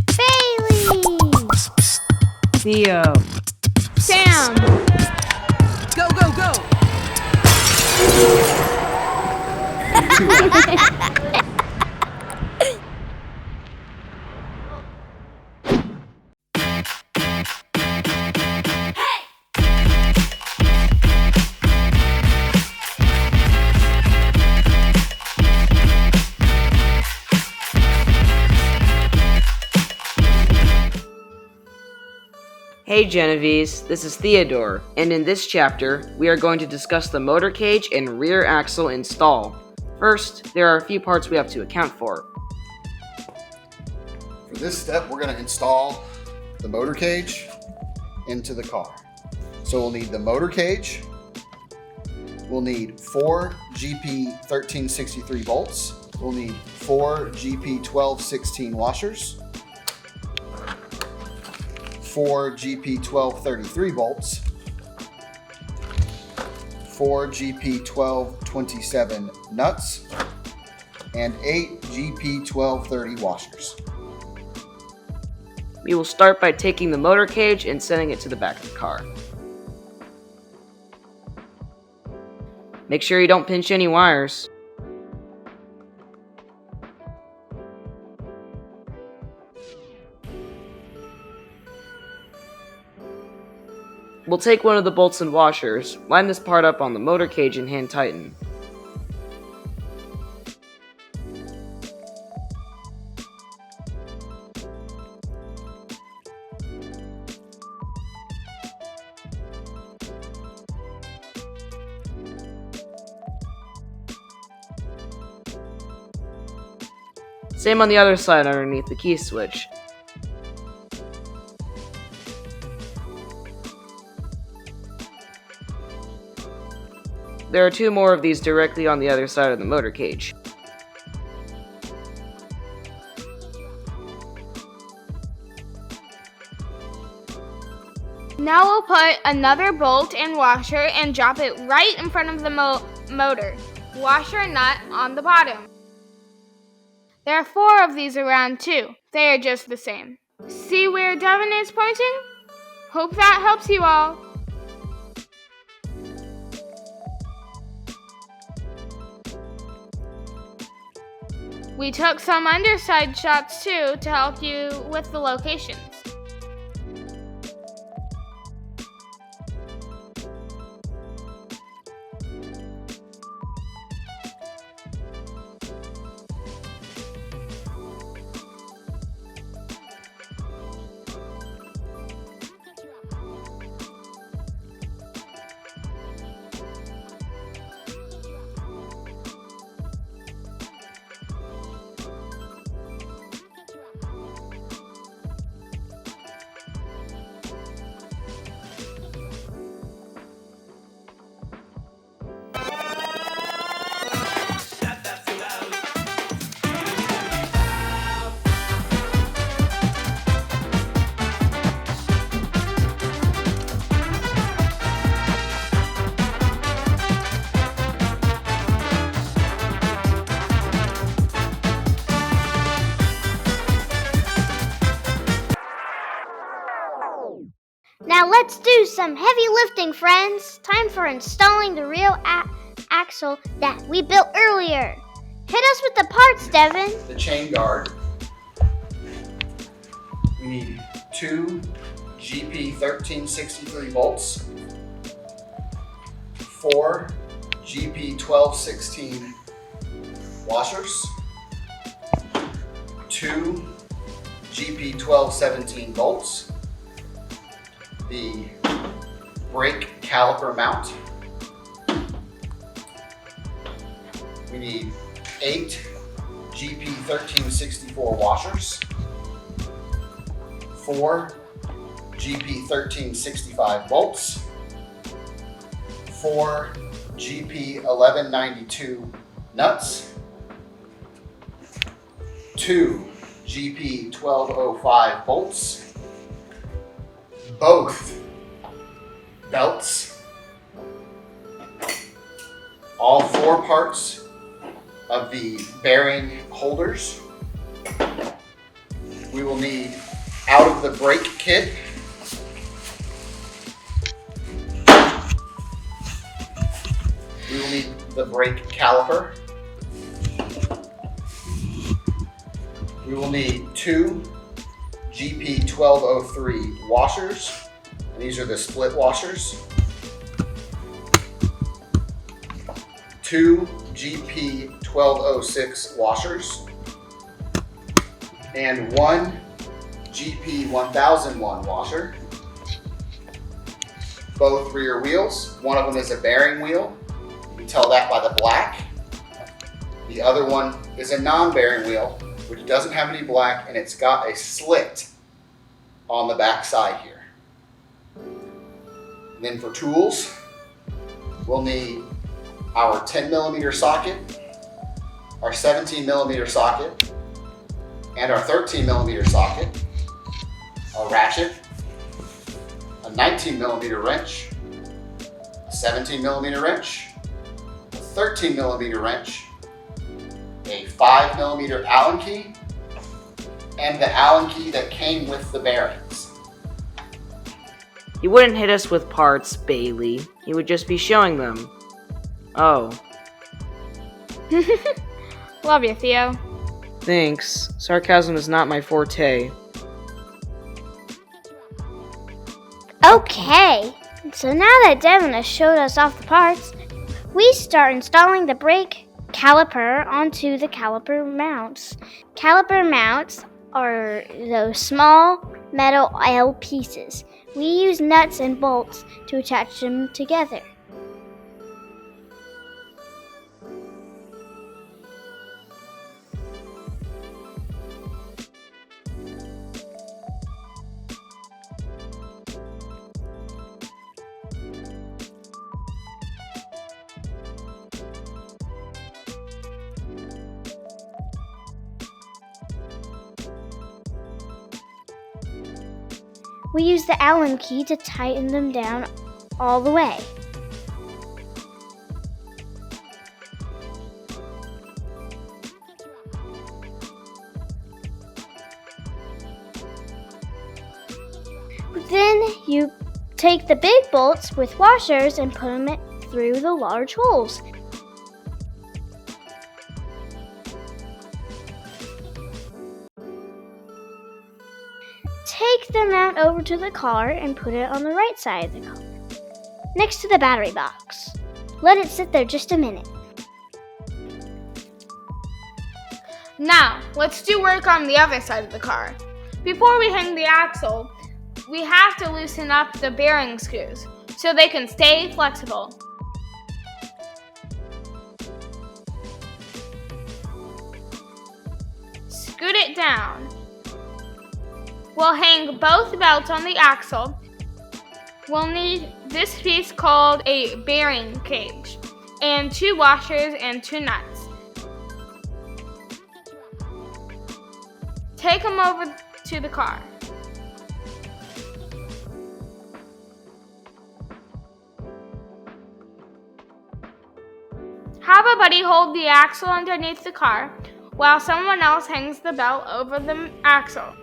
Bailey! Theo. Sam! Go, go, go! Hey GenEvees, this is Theodore, and in this chapter, we are going to discuss the motor cage and rear axle install. First, there are a few parts we have to account for. For this step, we're going to install the motor cage into the car. So we'll need the motor cage, we'll need 4 GP 1363 bolts, we'll need 4 GP 1216 washers, 4 GP 1233 bolts, 4 GP 1227 nuts, and 8 GP 1230 washers. We will start by taking the motor cage and sending it to the back of the car. Make sure you don't pinch any wires. We'll take one of the bolts and washers, line this part up on the motor cage and hand tighten. Same on the other side underneath the key switch. There are 2 more of these directly on the other side of the motor cage. Now we'll put another bolt and washer and drop it right in front of the motor. Washer and nut on the bottom. There are 4 of these around too. They are just the same. See where Devin is pointing? Hope that helps you all. We took some underside shots too to help you with the locations. Now let's do some heavy lifting, friends. Time for installing the rear axle that we built earlier. Hit us with the parts, Devin. The chain guard. We need 2 GP 1363 bolts, 4 GP 1216 washers, 2 GP 1217 bolts, the brake caliper mount. We need 8 GP 1364 washers, 4 GP 1365 bolts, 4 GP 1192 nuts, 2 GP 1205 bolts, both belts, all 4 parts of the bearing holders, we will need out of the brake kit. We will need the brake caliper. We will need 2 GP1203 washers, and these are the split washers. 2 GP1206 washers, and 1 GP1001 washer. Both rear wheels. One of them is a bearing wheel. You can tell that by the black. The other one is a non-bearing wheel, which doesn't have any black, and it's got a slit on the back side here. And then for tools, we'll need our 10mm socket, our 17mm socket, and our 13mm socket, a ratchet, a 19mm wrench, a 17mm wrench, a 13mm wrench, a 5mm Allen key, and the Allen key that came with the bearings. He wouldn't hit us with parts, Bailey. He would just be showing them. Oh. Love you, Theo. Thanks. Sarcasm is not my forte. Okay, so now that Devin has showed us off the parts, we start installing the brake caliper onto the caliper mounts. Caliper mounts are those small metal L pieces. We use nuts and bolts to attach them together. We use the Allen key to tighten them down all the way. Then you take the big bolts with washers and put them through the large holes. Take the mount over to the car and put it on the right side of the car, next to the battery box. Let it sit there just a minute. Now, let's do work on the other side of the car. Before we hang the axle, we have to loosen up the bearing screws so they can stay flexible. Scoot it down. We'll hang both belts on the axle. We'll need this piece called a bearing cage, and 2 washers and 2 nuts. Take them over to the car. Have a buddy hold the axle underneath the car while someone else hangs the belt over the axle.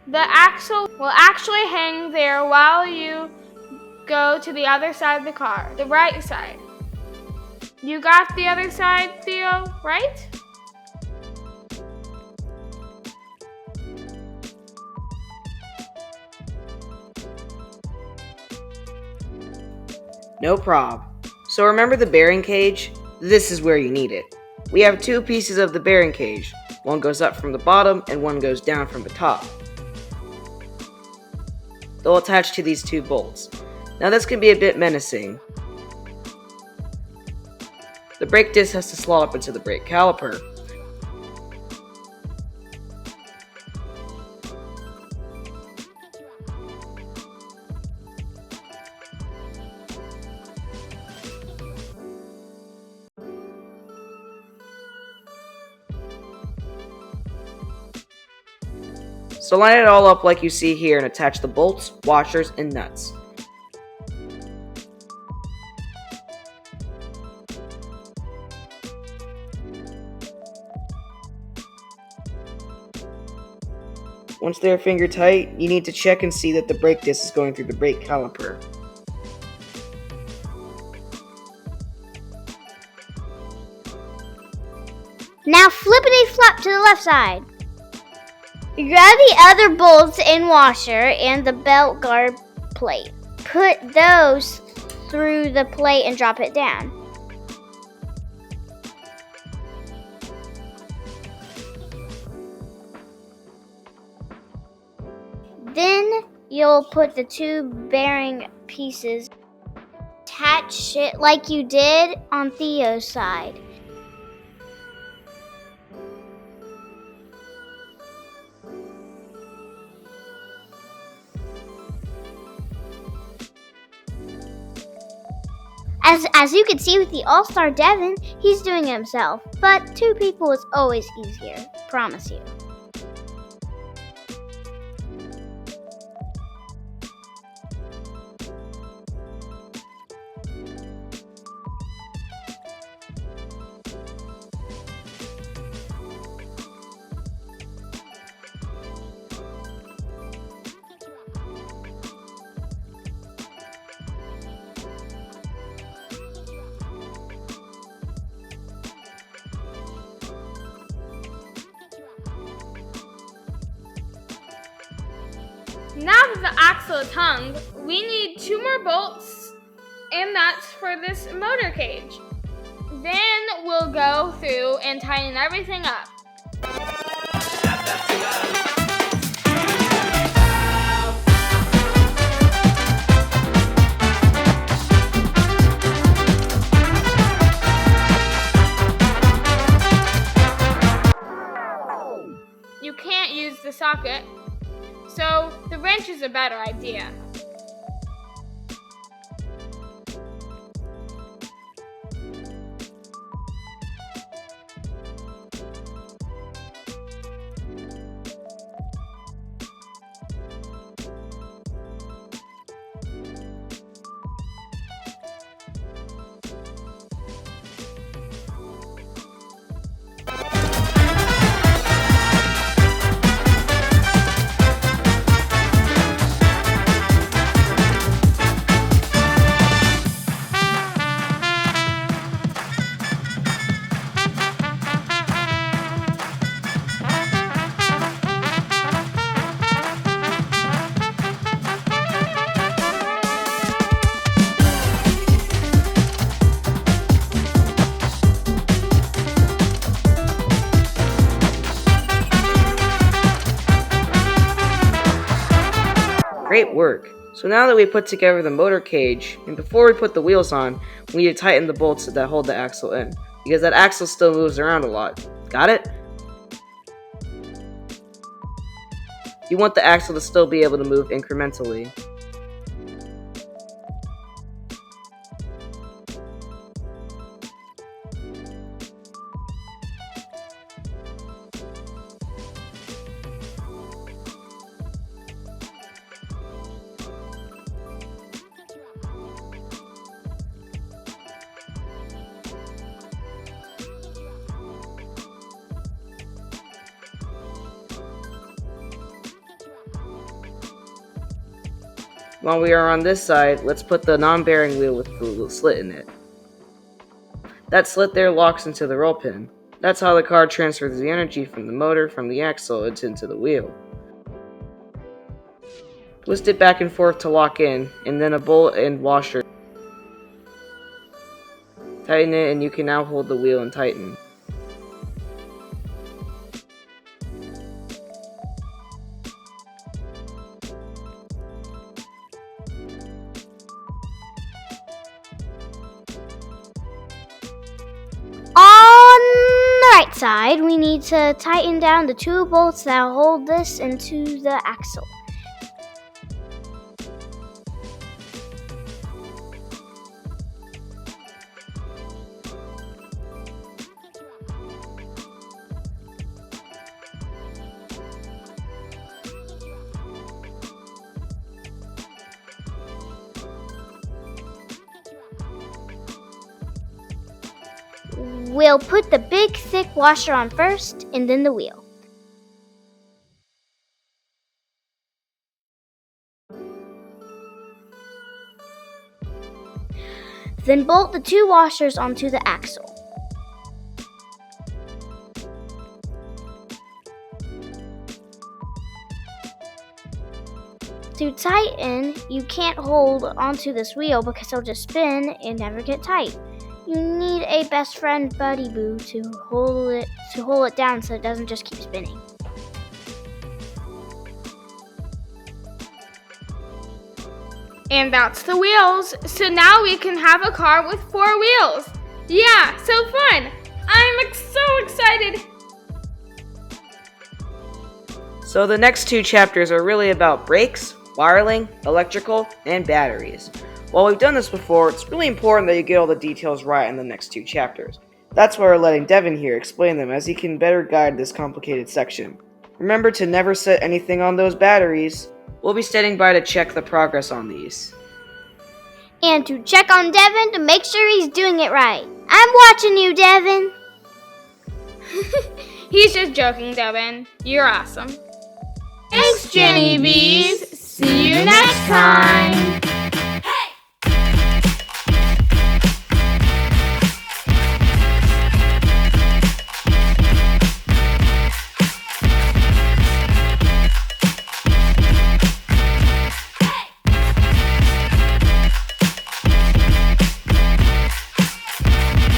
The axle will actually hang there while you go to the other side of the car, the right side. You got the other side, Theo, right? No prob. So remember the bearing cage? This is where you need it. We have 2 pieces of the bearing cage. One goes up from the bottom and one goes down from the top. They'll attach to these 2 bolts. Now this can be a bit menacing. The brake disc has to slot up into the brake caliper. So line it all up like you see here and attach the bolts, washers, and nuts. Once they're finger tight, you need to check and see that the brake disc is going through the brake caliper. Now flippity flop to the left side. Grab the other bolts and washer and the belt guard plate. Put those through the plate and drop it down. Then you'll put the two bearing pieces. Attach it like you did on Theo's side. As you can see with the All-Star Devin, he's doing it himself. But 2 people is always easier, promise you. Now that the axle is hung, we need 2 more bolts and nuts for this motor cage. Then we'll go through and tighten everything up. You can't use the socket, so the wrench is a better idea. Great work! So now that we put together the motor cage, and before we put the wheels on, we need to tighten the bolts that hold the axle in, because that axle still moves around a lot. Got it? You want the axle to still be able to move incrementally. While we are on this side, let's put the non-bearing wheel with the little slit in it. That slit there locks into the roll pin. That's how the car transfers the energy from the motor from the axle into the wheel. Twist it back and forth to lock in, and then a bolt and washer. Tighten it and you can now hold the wheel and tighten. On the right side, we need to tighten down the 2 bolts that hold this into the axle. We'll put the big thick washer on first and then the wheel. Then bolt the 2 washers onto the axle. To tighten, you can't hold onto this wheel because it'll just spin and never get tight. You need a best friend buddy boo to hold it down so it doesn't just keep spinning. And that's the wheels. So now we can have a car with 4 wheels. Yeah, so fun. I'm so excited. So the next 2 chapters are really about brakes, wiring, electrical, and batteries. While we've done this before, it's really important that you get all the details right in the next 2 chapters. That's why we're letting Devin here explain them, as he can better guide this complicated section. Remember to never set anything on those batteries. We'll be standing by to check the progress on these. And to check on Devin to make sure he's doing it right. I'm watching you, Devin. He's just joking, Devin. You're awesome. Thanks, GenEvees. See you next time.